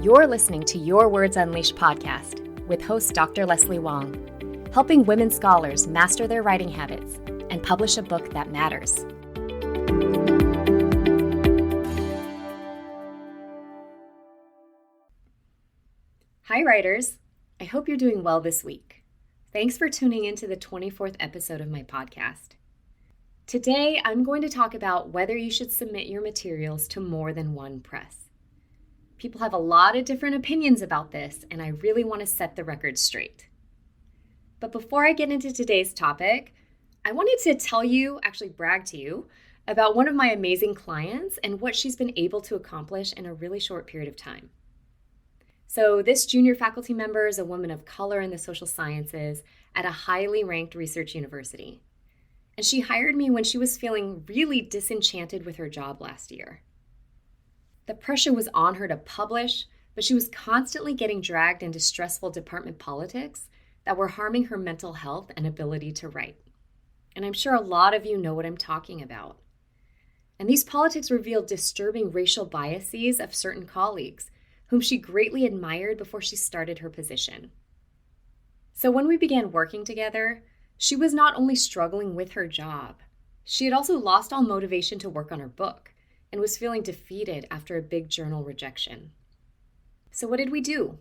You're listening to Your Words Unleashed podcast with host Dr. Leslie Wong, helping women scholars master their writing habits and publish a book that matters. Hi, writers. I hope you're doing well this week. Thanks for tuning in to the 24th episode of my podcast. Today, I'm going to talk about whether you should submit your materials to more than one press. People have a lot of different opinions about this, and I really want to set the record straight. But before I get into today's topic, I wanted to tell you, actually brag to you, about one of my amazing clients and what she's been able to accomplish in a really short period of time. So this junior faculty member is a woman of color in the social sciences at a highly ranked research university. And she hired me when she was feeling really disenchanted with her job last year. The pressure was on her to publish, but she was constantly getting dragged into stressful department politics that were harming her mental health and ability to write. And I'm sure a lot of you know what I'm talking about. And these politics revealed disturbing racial biases of certain colleagues, whom she greatly admired before she started her position. So when we began working together, she was not only struggling with her job, she had also lost all motivation to work on her book and was feeling defeated after a big journal rejection. So what did we do?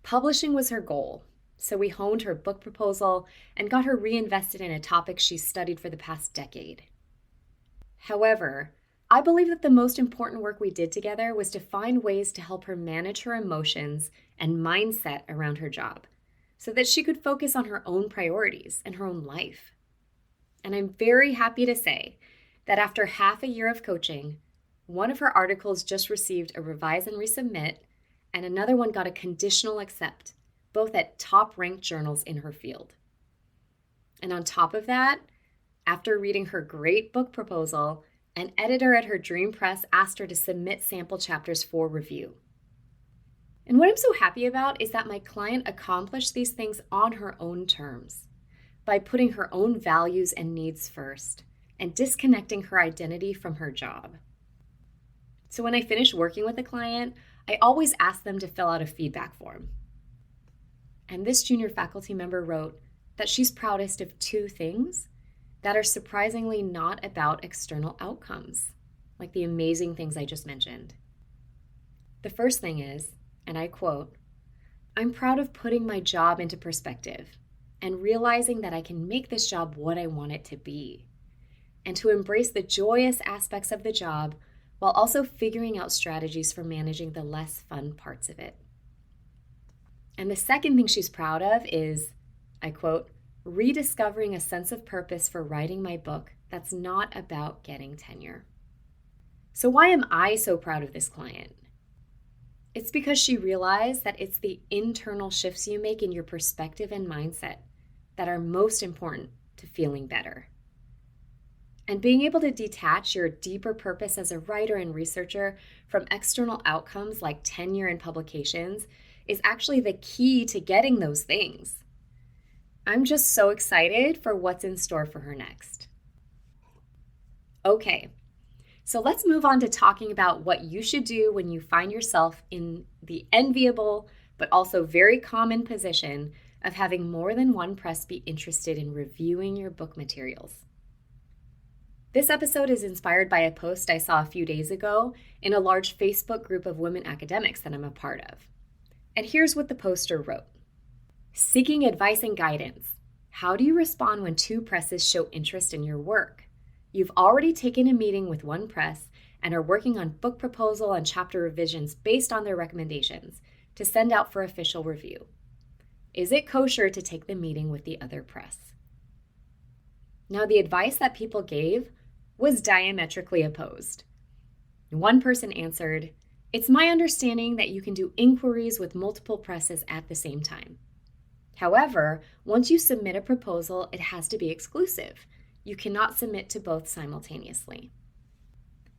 Publishing was her goal, so we honed her book proposal and got her reinvested in a topic she's studied for the past decade. However, I believe that the most important work we did together was to find ways to help her manage her emotions and mindset around her job so that she could focus on her own priorities and her own life. And I'm very happy to say that after half a year of coaching, one of her articles just received a revise and resubmit, and another one got a conditional accept, both at top-ranked journals in her field. And on top of that, after reading her great book proposal, an editor at her dream press asked her to submit sample chapters for review. And what I'm so happy about is that my client accomplished these things on her own terms, by putting her own values and needs first, and disconnecting her identity from her job. So when I finish working with a client, I always ask them to fill out a feedback form. And this junior faculty member wrote that she's proudest of two things that are surprisingly not about external outcomes, like the amazing things I just mentioned. The first thing is, and I quote, "I'm proud of putting my job into perspective and realizing that I can make this job what I want it to be, and to embrace the joyous aspects of the job while also figuring out strategies for managing the less fun parts of it." And the second thing she's proud of is, I quote, "rediscovering a sense of purpose for writing my book that's not about getting tenure." So why am I so proud of this client? It's because she realized that it's the internal shifts you make in your perspective and mindset that are most important to feeling better. And being able to detach your deeper purpose as a writer and researcher from external outcomes like tenure and publications is actually the key to getting those things. I'm just so excited for what's in store for her next. Okay, so let's move on to talking about what you should do when you find yourself in the enviable but also very common position of having more than one press be interested in reviewing your book materials. This episode is inspired by a post I saw a few days ago in a large Facebook group of women academics that I'm a part of. And here's what the poster wrote. "Seeking advice and guidance. How do you respond when two presses show interest in your work? You've already taken a meeting with one press and are working on book proposal and chapter revisions based on their recommendations to send out for official review. Is it kosher to take the meeting with the other press?" Now, the advice that people gave was diametrically opposed. One person answered, "It's my understanding that you can do inquiries with multiple presses at the same time. However, once you submit a proposal, it has to be exclusive. You cannot submit to both simultaneously."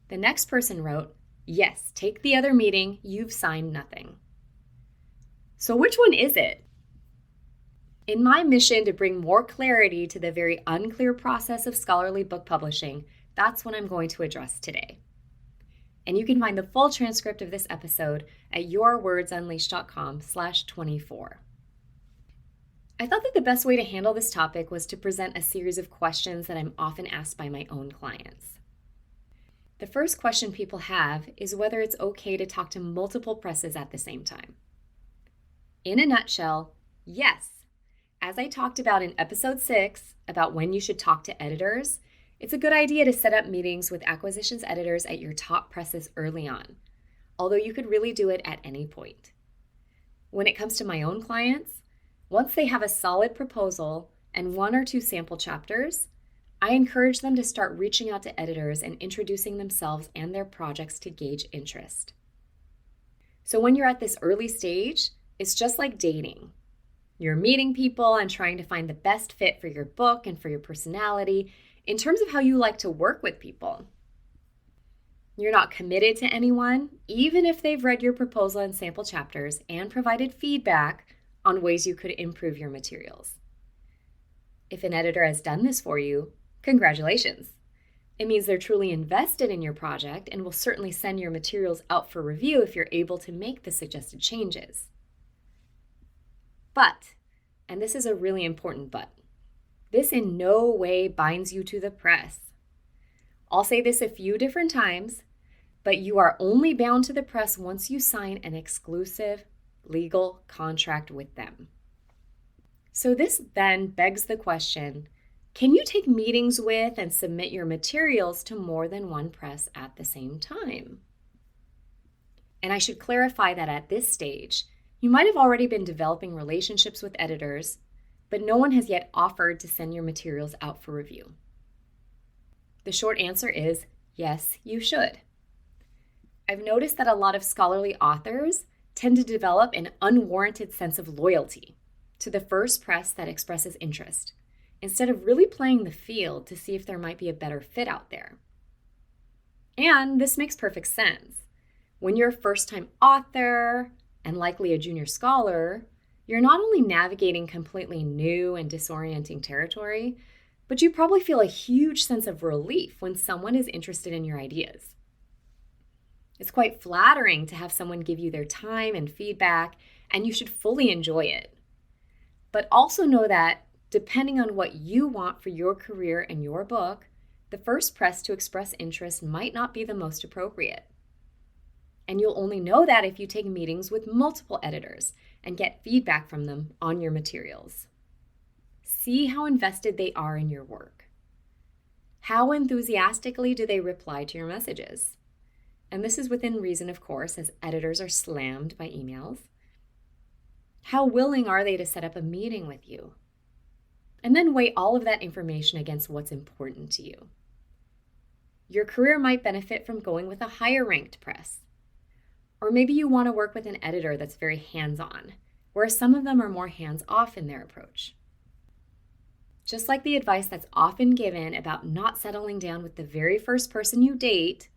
The next person wrote, "Yes, take the other meeting. You've signed nothing." So which one is it? In my mission to bring more clarity to the very unclear process of scholarly book publishing, that's what I'm going to address today. And you can find the full transcript of this episode at yourwordsunleashed.com/24. I thought that the best way to handle this topic was to present a series of questions that I'm often asked by my own clients. The first question people have is whether it's okay to talk to multiple presses at the same time. In a nutshell, yes. As I talked about in episode 6 about when you should talk to editors, it's a good idea to set up meetings with acquisitions editors at your top presses early on, although you could really do it at any point. When it comes to my own clients, once they have a solid proposal and 1 or 2 sample chapters, I encourage them to start reaching out to editors and introducing themselves and their projects to gauge interest. So when you're at this early stage, it's just like dating. You're meeting people and trying to find the best fit for your book and for your personality in terms of how you like to work with people. You're not committed to anyone, even if they've read your proposal and sample chapters and provided feedback on ways you could improve your materials. If an editor has done this for you, congratulations. It means they're truly invested in your project and will certainly send your materials out for review if you're able to make the suggested changes. But, and this is a really important but, this in no way binds you to the press. I'll say this a few different times, but you are only bound to the press once you sign an exclusive legal contract with them. So this then begs the question, can you take meetings with and submit your materials to more than one press at the same time? And I should clarify that at this stage, you might have already been developing relationships with editors, but no one has yet offered to send your materials out for review. The short answer is yes, you should. I've noticed that a lot of scholarly authors tend to develop an unwarranted sense of loyalty to the first press that expresses interest, instead of really playing the field to see if there might be a better fit out there. And this makes perfect sense. When you're a first-time author, and likely a junior scholar, you're not only navigating completely new and disorienting territory, but you probably feel a huge sense of relief when someone is interested in your ideas. It's quite flattering to have someone give you their time and feedback, and you should fully enjoy it. But also know that, depending on what you want for your career and your book, the first press to express interest might not be the most appropriate. And you'll only know that if you take meetings with multiple editors and get feedback from them on your materials. See how invested they are in your work. How enthusiastically do they reply to your messages? And this is within reason, of course, as editors are slammed by emails. How willing are they to set up a meeting with you? And then weigh all of that information against what's important to you. Your career might benefit from going with a higher ranked press. Or maybe you want to work with an editor that's very hands-on, whereas some of them are more hands-off in their approach. Just like the advice that's often given about not settling down with the very first person you date,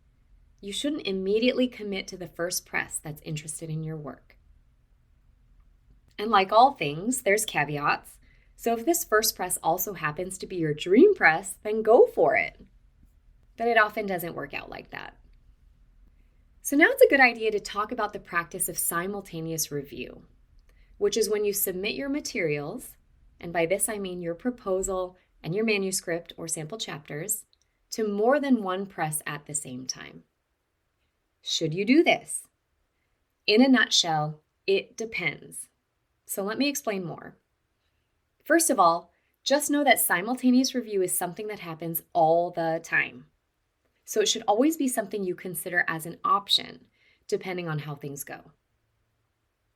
you shouldn't immediately commit to the first press that's interested in your work. And like all things, there's caveats. So if this first press also happens to be your dream press, then go for it. But it often doesn't work out like that. So now it's a good idea to talk about the practice of simultaneous review, which is when you submit your materials, and by this I mean your proposal and your manuscript or sample chapters, to more than one press at the same time. Should you do this? In a nutshell, it depends. So let me explain more. First of all, just know that simultaneous review is something that happens all the time. So it should always be something you consider as an option, depending on how things go.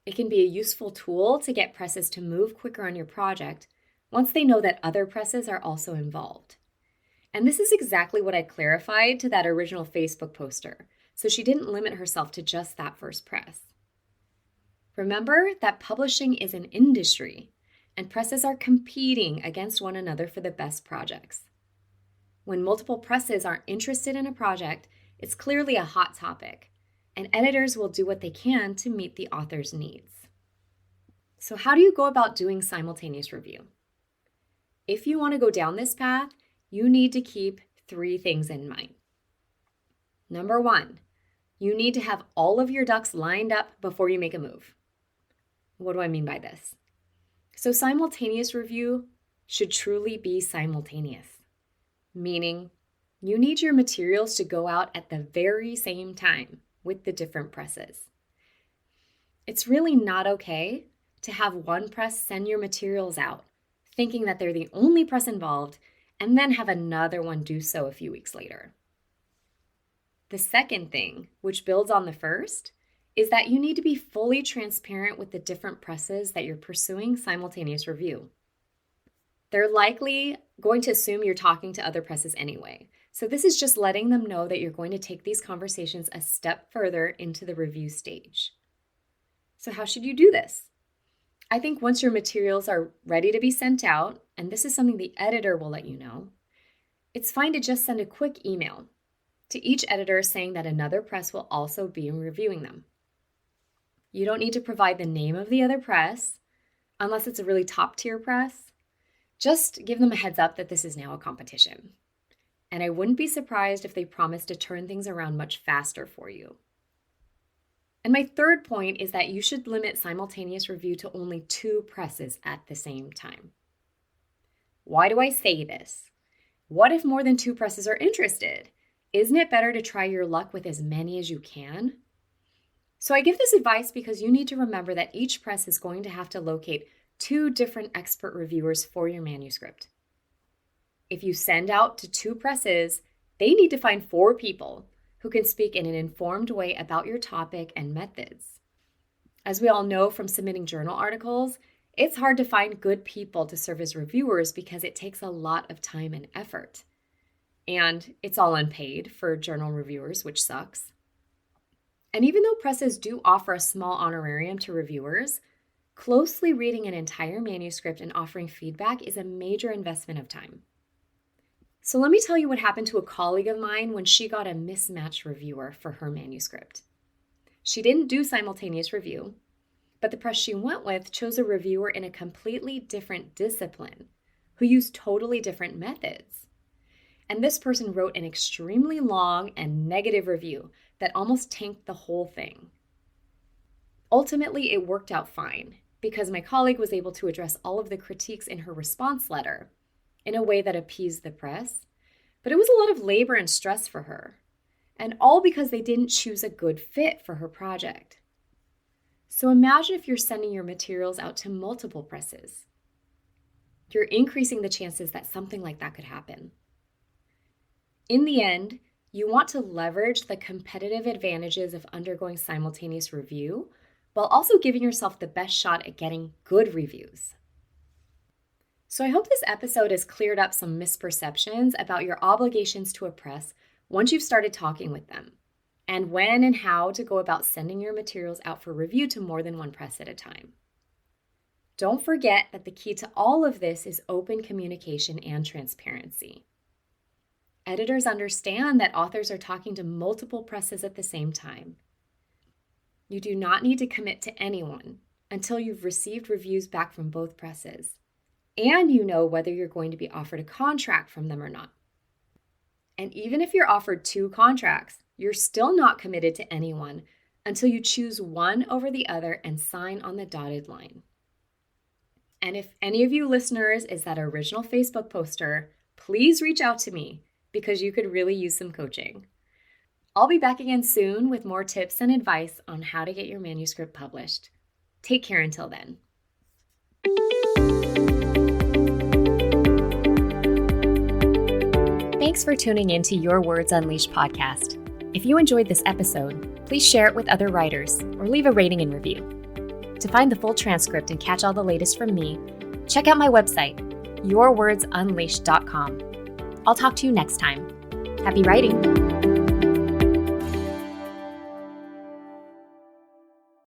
It can be a useful tool to get presses to move quicker on your project once they know that other presses are also involved. And this is exactly what I clarified to that original Facebook poster, so she didn't limit herself to just that first press. Remember that publishing is an industry, and presses are competing against one another for the best projects. When multiple presses aren't interested in a project, it's clearly a hot topic, and editors will do what they can to meet the author's needs. So how do you go about doing simultaneous review? If you want to go down this path, you need to keep 3 things in mind. Number 1, You need to have all of your ducks lined up before you make a move. What do I mean by this? So simultaneous review should truly be simultaneous, meaning you need your materials to go out at the very same time with the different presses. It's really not okay to have one press send your materials out, thinking that they're the only press involved, and then have another one do so a few weeks later. The second thing, which builds on the first, is that you need to be fully transparent with the different presses that you're pursuing simultaneous review. They're likely going to assume you're talking to other presses anyway, so this is just letting them know that you're going to take these conversations a step further into the review stage. So how should you do this? I think once your materials are ready to be sent out, and this is something the editor will let you know, it's fine to just send a quick email to each editor saying that another press will also be reviewing them. You don't need to provide the name of the other press unless it's a really top tier press. Just give them a heads up that this is now a competition. And I wouldn't be surprised if they promise to turn things around much faster for you. And my third point is that you should limit simultaneous review to only 2 presses at the same time. Why do I say this? What if more than 2 presses are interested? Isn't it better to try your luck with as many as you can? So I give this advice because you need to remember that each press is going to have to locate 2 different expert reviewers for your manuscript. If you send out to 2 presses, they need to find 4 people who can speak in an informed way about your topic and methods. As we all know from submitting journal articles, it's hard to find good people to serve as reviewers because it takes a lot of time and effort. And it's all unpaid for journal reviewers, which sucks. And even though presses do offer a small honorarium to reviewers, closely reading an entire manuscript and offering feedback is a major investment of time. So let me tell you what happened to a colleague of mine when she got a mismatched reviewer for her manuscript. She didn't do simultaneous review, but the press she went with chose a reviewer in a completely different discipline who used totally different methods. And this person wrote an extremely long and negative review that almost tanked the whole thing. Ultimately, it worked out fine because my colleague was able to address all of the critiques in her response letter in a way that appeased the press, but it was a lot of labor and stress for her, and all because they didn't choose a good fit for her project. So imagine if you're sending your materials out to multiple presses. You're increasing the chances that something like that could happen. In the end, you want to leverage the competitive advantages of undergoing simultaneous review while also giving yourself the best shot at getting good reviews. So I hope this episode has cleared up some misperceptions about your obligations to a press once you've started talking with them, and when and how to go about sending your materials out for review to more than one press at a time. Don't forget that the key to all of this is open communication and transparency. Editors understand that authors are talking to multiple presses at the same time. You do not need to commit to anyone until you've received reviews back from both presses, and you know whether you're going to be offered a contract from them or not. And even if you're offered 2 contracts, you're still not committed to anyone until you choose one over the other and sign on the dotted line. And if any of you listeners is that original Facebook poster, please reach out to me because you could really use some coaching. I'll be back again soon with more tips and advice on how to get your manuscript published. Take care until then. Thanks for tuning in to Your Words Unleashed podcast. If you enjoyed this episode, please share it with other writers or leave a rating and review. To find the full transcript and catch all the latest from me, check out my website, yourwordsunleashed.com. I'll talk to you next time. Happy writing!